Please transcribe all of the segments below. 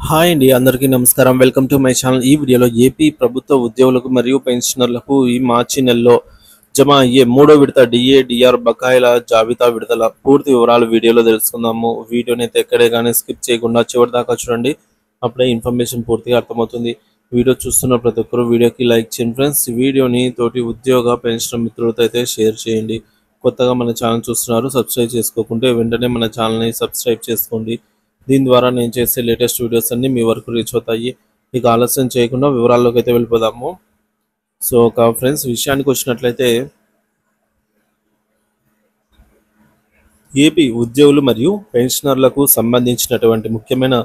Hi అండి, అందరికీ నమస్కారం. Welcome to my channel. ఈ వీడియోలో ఏపీ ప్రభుత్వ ఉద్యోగులకు మరియు పెన్షనర్లకు ఈ మార్చి నెలలో జమ అయ్యే మూడో విడత డిఏ డిఆర్ బకాయిల జాబితా విడుదల పూర్తి వివరాలు వీడియోలో తెలుసుకుందాము. వీడియోని అయితే ఎక్కడే కానీ స్కిప్ చేయకుండా చివరి దాకా చూడండి. అప్పుడే ఇన్ఫర్మేషన్ పూర్తిగా అర్థమవుతుంది. వీడియో చూస్తున్న ప్రతి ఒక్కరు వీడియోకి లైక్ చేయండి ఫ్రెండ్స్. ఈ వీడియోని తోటి ఉద్యోగ పెన్షన్ మిత్రులతో అయితే షేర్ చేయండి. కొత్తగా మన ఛానల్ చూస్తున్నారు, సబ్స్క్రైబ్ చేసుకోకుంటే వెంటనే మన ఛానల్ని సబ్స్క్రైబ్ చేసుకోండి. దీని ద్వారా నేను చేసే లేటెస్ట్ వీడియోస్ అన్ని మీ వరకు రీచ్ అవుతాయి. ఇక ఆలస్యం చేయకుండా వివరాల్లోకి అయితే వెళ్ళిపోదాము. సో ఫ్రెండ్స్, విషయానికి వచ్చినట్లయితే ఏపీ ఉద్యోగులు మరియు పెన్షనర్లకు సంబంధించినటువంటి ముఖ్యమైన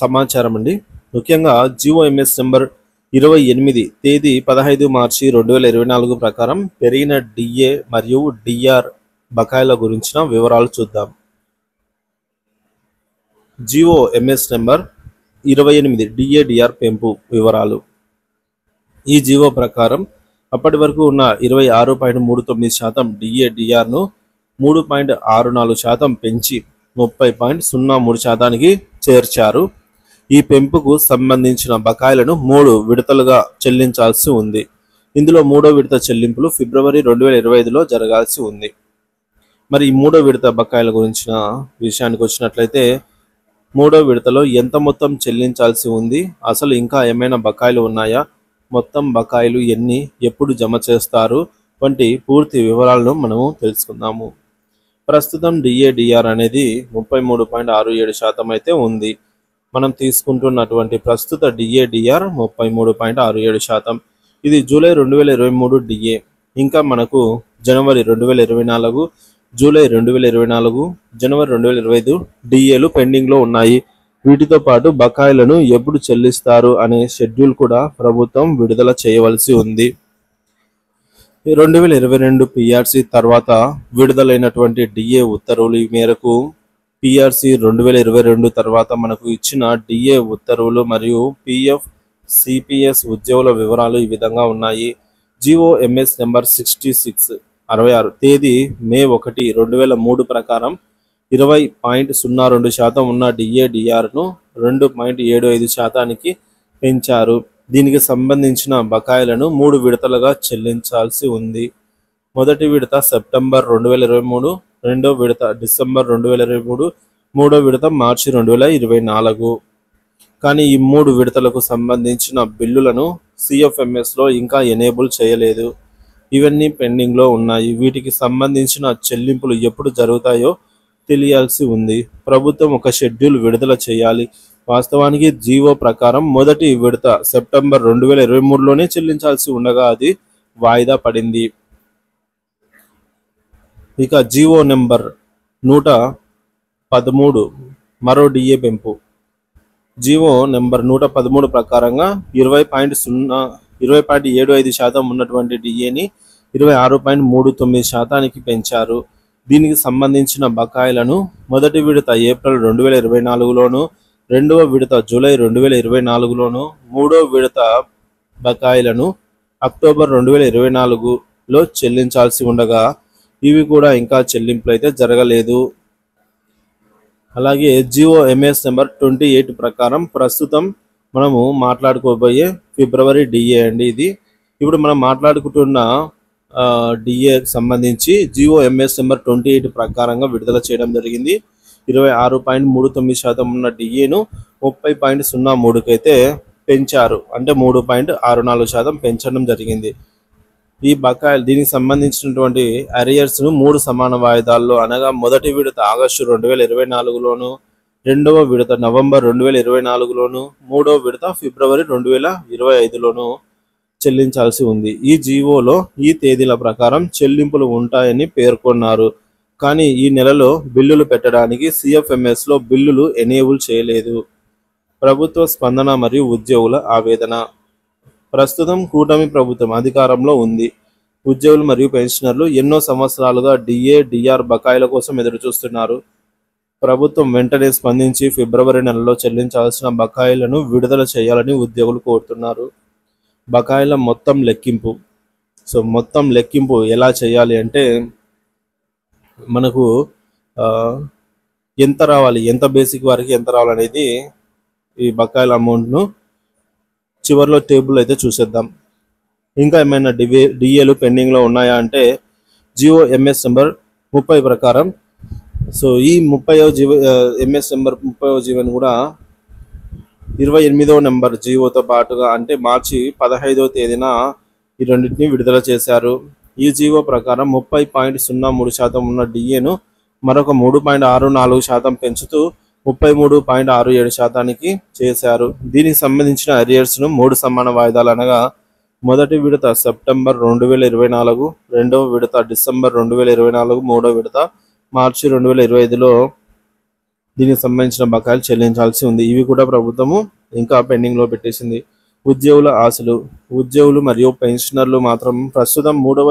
సమాచారం అండి. ముఖ్యంగా జిఓఎంఎస్ నెంబర్ 28 తేదీ 15 మార్చి 2024 ప్రకారం పెరిగిన డిఏ మరియు డిఆర్ బకాయిల గురించిన వివరాలు చూద్దాం. జిఓఎంఎస్ నెంబర్ 28 డిఏడిఆర్ పెంపు వివరాలు. ఈ జిఓ ప్రకారం అప్పటి వరకు ఉన్న 26.39% డిఏడిఆర్ను 3.64% పెంచి 30.03%కి చేర్చారు. ఈ పెంపుకు సంబంధించిన బకాయిలను 3 విడతలుగా చెల్లించాల్సి ఉంది. ఇందులో మూడో విడత చెల్లింపులు ఫిబ్రవరి 2025లో జరగాల్సి ఉంది. మరి ఈ మూడో విడత బకాయిల గురించిన విషయానికి వచ్చినట్లయితే మూడో విడతలో ఎంత మొత్తం చెల్లించాల్సి ఉంది, అసలు ఇంకా ఏమైనా బకాయిలు ఉన్నాయా, మొత్తం బకాయిలు ఎన్ని, ఎప్పుడు జమ చేస్తారు వంటి పూర్తి వివరాలను మనము తెలుసుకుందాము. ప్రస్తుతం డిఏడిఆర్ అనేది 33.67% అయితే ఉంది. మనం తీసుకుంటున్నటువంటి ప్రస్తుత డిఏడిఆర్ 33.67%. ఇది జూలై 2023 డిఏ. ఇంకా మనకు జనవరి 2024, జూలై 2024, జనవరి 2025 డిఏలు పెండింగ్లో ఉన్నాయి. వీటితో పాటు బకాయిలను ఎప్పుడు చెల్లిస్తారు అనే షెడ్యూల్ కూడా ప్రభుత్వం విడుదల చేయవలసి ఉంది. 2022 పిఆర్సి తర్వాత విడుదలైనటువంటి డిఏ ఉత్తర్వులు మేరకు పిఆర్సి 2022 తర్వాత మనకు ఇచ్చిన డిఏ ఉత్తర్వులు మరియు పిఎఫ్ సిపిఎస్ ఉద్యోగుల వివరాలు ఈ విధంగా ఉన్నాయి. జిఓఎంఎస్ నెంబర్ 66 తేదీ మే 1, 2003 ప్రకారం 20.02% ఉన్న డిఏడిఆర్ను 2.75%కి పెంచారు. దీనికి సంబంధించిన బకాయిలను 3 విడతలుగా చెల్లించాల్సి ఉంది. మొదటి విడత సెప్టెంబర్ 2023, రెండో విడత డిసెంబర్ 2023, మూడో విడత మార్చి 2024. కానీ ఈ 3 విడతలకు సంబంధించిన బిల్లులను సిఎఫ్ఎంఎస్లో ఇంకా ఎనేబుల్ చేయలేదు. ఇవన్నీ పెండింగ్లో ఉన్నాయి. వీటికి సంబంధించిన చెల్లింపులు ఎప్పుడు జరుగుతాయో తెలియాల్సి ఉంది. ప్రభుత్వం ఒక షెడ్యూల్ విడుదల చేయాలి. వాస్తవానికి జీవో ప్రకారం మొదటి విడత సెప్టెంబర్ 2023లోనే చెల్లించాల్సి ఉండగా అది వాయిదా పడింది. ఇక జీవో నెంబర్ 113 మరో డిఏ పెంపు. జీవో నెంబర్ 113 ప్రకారంగా 20.75% ఉన్నటువంటి డిఏని 26.39%కి పెంచారు. దీనికి సంబంధించిన బకాయిలను మొదటి విడత ఏప్రిల్ 2024లోను, రెండవ విడత జూలై 2024లోను, మూడో విడత బకాయిలను అక్టోబర్ 2024లో చెల్లించాల్సి ఉండగా ఇవి కూడా ఇంకా చెల్లింపులు అయితే జరగలేదు. అలాగే జిఓఎంఎస్ నెంబర్ 28 ప్రకారం ప్రస్తుతం మనము మాట్లాడుకోబోయే ఫిబ్రవరి డిఏ అండి. ఇది ఇప్పుడు మనం మాట్లాడుకుంటున్న డిఏకి సంబంధించి జిఓఎంఎస్ నెంబర్ 28 ప్రకారంగా విడుదల చేయడం జరిగింది. 26.39% ఉన్న డిఏను 30.03కి అయితే పెంచారు. అంటే 3.64% పెంచడం జరిగింది. ఈ బకాయిలు దీనికి సంబంధించినటువంటి అరియర్స్ను 3 సమాన వాయిదాల్లో అనగా మొదటి విడత ఆగస్టు 2024లోను, రెండవ విడత నవంబర్ 2024లోను, మూడవ విడత ఫిబ్రవరి 2025లోను చెల్లించాల్సి ఉంది. ఈ జీవోలో ఈ తేదీల ప్రకారం చెల్లింపులు ఉంటాయని పేర్కొన్నారు. కానీ ఈ నెలలో బిల్లులు పెట్టడానికి సిఎఫ్ఎంఎస్లో బిల్లులు ఎనేబుల్ చేయలేదు. ప్రభుత్వ స్పందన మరియు ఉద్యోగుల ఆవేదన. ప్రస్తుతం కూటమి ప్రభుత్వం అధికారంలో ఉంది. ఉద్యోగులు మరియు పెన్షనర్లు ఎన్నో సంవత్సరాలుగా డిఏ డిఆర్ బకాయిల కోసం ఎదురుచూస్తున్నారు. ప్రభుత్వం వెంటనే స్పందించి ఫిబ్రవరి నెలలో చెల్లించాల్సిన బకాయిలను విడుదల చేయాలని ఉద్యోగులు కోరుతున్నారు. బకాయిల మొత్తం లెక్కింపు. సో మొత్తం లెక్కింపు ఎలా చేయాలి అంటే మనకు ఎంత రావాలి, ఎంత బేసిక్ వారికి ఎంత రావాలనేది ఈ బకాయిల అమౌంట్ను చివరిలో టేబుల్ అయితే చూసేద్దాం. ఇంకా ఏమైనా డిఏలు పెండింగ్లో ఉన్నాయా అంటే జియో ఎంఎస్ నెంబర్ 30 ప్రకారం సో ఈ 30వ జీవో ఎంఎస్ నెంబర్ 30వ జీవోని కూడా 28వ నెంబర్ జీవోతో పాటుగా అంటే మార్చి 15వ తేదీన ఈ రెండింటిని విడుదల చేశారు. ఈ జీవో ప్రకారం 30.03% ఉన్న డిఏను మరొక 3.64% పెంచుతూ 33.67%కి చేశారు. దీనికి సంబంధించిన అరియర్స్ను 3 సమాన వాయిదాలు అనగా మొదటి విడత సెప్టెంబర్ 2024, రెండవ విడత డిసెంబర్ 2024, మూడవ విడత మార్చి 2025లో దీనికి సంబంధించిన బకాయిలు చెల్లించాల్సి ఉంది. ఇవి కూడా ప్రభుత్వము ఇంకా పెండింగ్లో పెట్టేసింది. ఉద్యోగుల ఆశలు. ఉద్యోగులు మరియు పెన్షనర్లు మాత్రం ప్రస్తుతం మూడవ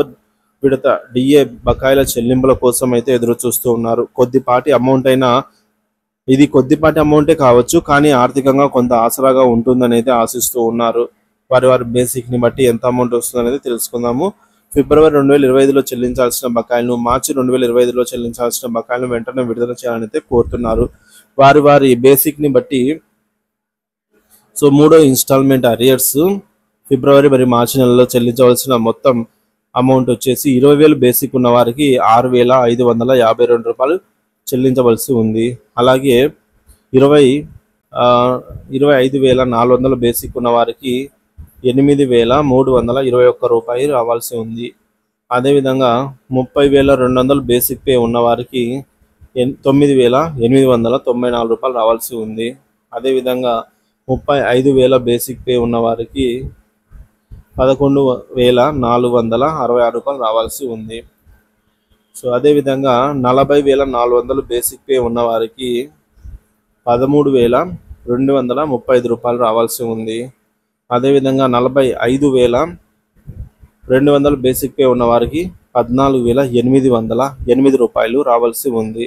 విడత డిఏ బకాయిల చెల్లింపుల కోసం అయితే ఎదురు చూస్తూ ఉన్నారు. కొద్దిపాటి అమౌంటే కావచ్చు, కానీ ఆర్థికంగా కొంత ఆసరాగా ఉంటుందని అయితే ఆశిస్తూ ఉన్నారు. వారి బేసిక్ని బట్టి ఎంత అమౌంట్ వస్తుందనేది తెలుసుకుందాము. ఫిబ్రవరి 2025లో చెల్లించాల్సిన బకాయిలను, మార్చి 2025లో చెల్లించాల్సిన బకాయిలను వెంటనే విడుదల చేయాలని అయితే కోరుతున్నారు. వారి బేసిక్ని బట్టి సో మూడో ఇన్స్టాల్మెంట్ అరియర్స్ ఫిబ్రవరి మరియు మార్చి నెలలో చెల్లించవలసిన మొత్తం అమౌంట్ వచ్చేసి 20,000 బేసిక్ ఉన్న వారికి 6,552 రూపాయలు చెల్లించవలసి ఉంది. అలాగే 25,400 బేసిక్ ఉన్న వారికి 8,321 రూపాయలు రావాల్సి ఉంది. అదేవిధంగా 30,200 బేసిక్ పే ఉన్న వారికి 9,894 రూపాయలు రావాల్సి ఉంది. అదేవిధంగా 35,000 బేసిక్ పే ఉన్న వారికి 11,466 రూపాయలు రావాల్సి ఉంది. సో అదేవిధంగా 40,400 బేసిక్ పే ఉన్న వారికి 13,235 రూపాయలు రావాల్సి ఉంది. అదేవిధంగా 45,200 బేసిక్ పే ఉన్న వారికి 14,808 రూపాయలు రావాల్సి ఉంది.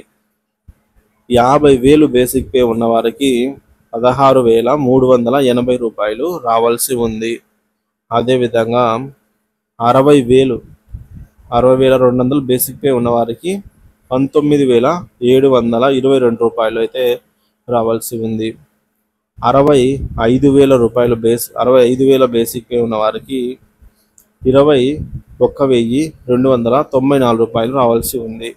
50,000 బేసిక్ పే ఉన్న వారికి 16,380 రూపాయలు రావాల్సి ఉంది. అదేవిధంగా 60,200 బేసిక్ పే ఉన్న వారికి 19,722 రూపాయలు అయితే రావాల్సి ఉంది. 65,000 బేసిక్ పే ఉన్న వారికి 21,294 రూపాయలు రావాల్సి ఉంది.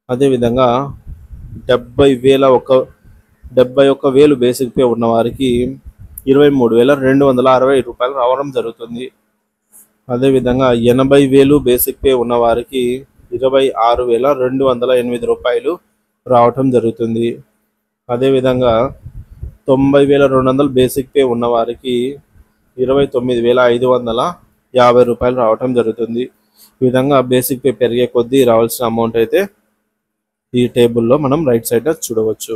అదేవిధంగా 71,000 బేసిక్ పే ఉన్న వారికి 23,260 రూపాయలు రావడం జరుగుతుంది. అదేవిధంగా 80,000 బేసిక్ పే ఉన్న వారికి 26,208 రూపాయలు రావటం జరుగుతుంది. అదేవిధంగా 90,200 బేసిక్ పే ఉన్న వారికి 29,550 రూపాయలు రావటం జరుగుతుంది. ఈ విధంగా బేసిక్ పే పెరిగే కొద్దీ రావాల్సిన అమౌంట్ అయితే ఈ టేబుల్లో మనం రైట్ సైడ్ చూడవచ్చు.